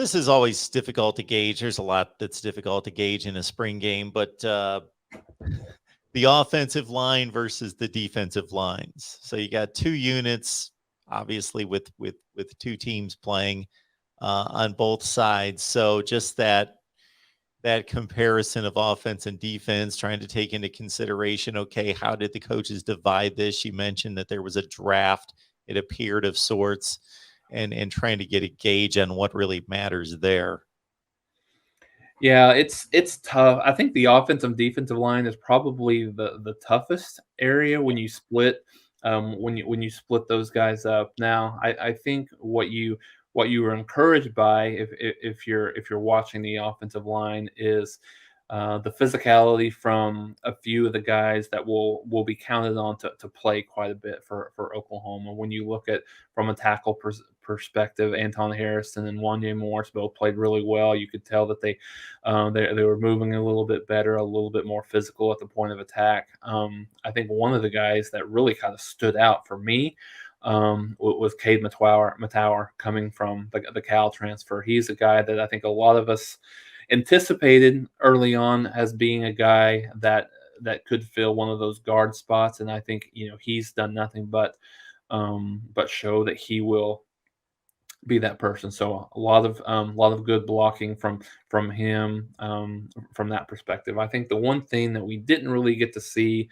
this is always difficult to gauge. There's a lot that's difficult to gauge in a spring game, but the offensive line versus the defensive lines. So you got two units, obviously, with two teams playing on both sides. So just that comparison of offense and defense, trying to take into consideration, okay, how did the coaches divide this? You mentioned that there was a draft, it appeared, of sorts, and trying to get a gauge on what really matters there. Yeah, it's tough. I think the offensive defensive line is probably the toughest area when you split when you split those guys up. Now, I think what you were encouraged by if you're watching the offensive line is the physicality from a few of the guys that will be counted on to play quite a bit for Oklahoma. When you look at from a tackle perspective, Anton Harrison and Wanye Morris both played really well. You could tell that they were moving a little bit better, a little bit more physical at the point of attack. I think one of the guys that really kind of stood out for me was McKade Mettauer coming from the Cal transfer. He's a guy that I think a lot of us anticipated early on as being a guy that could fill one of those guard spots, and I think he's done nothing but show that he will be that person. So a lot of good blocking from him from that perspective. I think the one thing that we didn't really get to see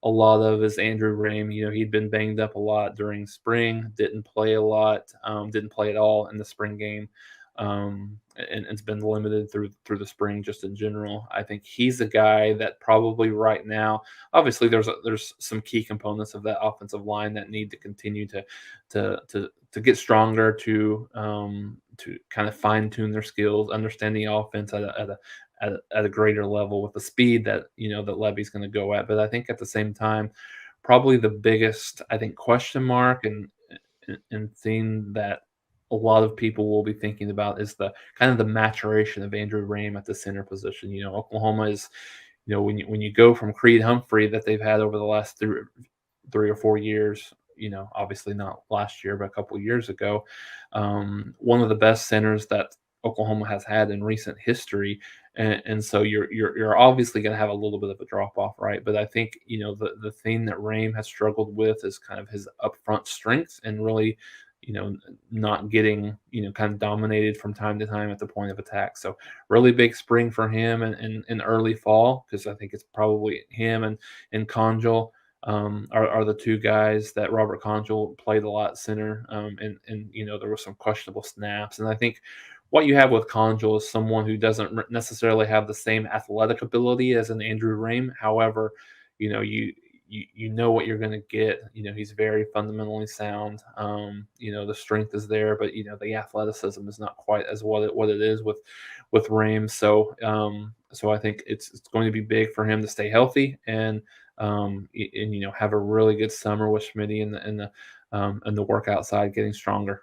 a lot of is Andrew Rame. He'd been banged up a lot during spring, didn't play a lot, didn't play at all in the spring game. And it's been limited through the spring just in general. I think he's a guy that probably right now, obviously there's some key components of that offensive line that need to continue to get stronger, to kind of fine tune their skills, understand the offense at a greater level with the speed that that Levy's going to go at. But I think at the same time, probably the biggest question mark and thing that a lot of people will be thinking about is the kind of the maturation of Andrew Rame at the center position. Oklahoma is, when you go from Creed Humphrey that they've had over the last 3 or 4 years, obviously not last year, but a couple of years ago, one of the best centers that Oklahoma has had in recent history. And so you're obviously going to have a little bit of a drop off, right? But I think, the thing that Rame has struggled with is kind of his upfront strength and really, not getting, kind of dominated from time to time at the point of attack. So really big spring for him and early fall, because I think it's probably him and Conjul are the two guys that Robert Conjul played a lot center. And there were some questionable snaps. And I think what you have with Conjul is someone who doesn't necessarily have the same athletic ability as an Andrew Rame. However, you know what you're going to get. He's very fundamentally sound. The strength is there, but the athleticism is not quite as what it is with Rame. So I think it's going to be big for him to stay healthy and have a really good summer with Schmitty and the workout side getting stronger.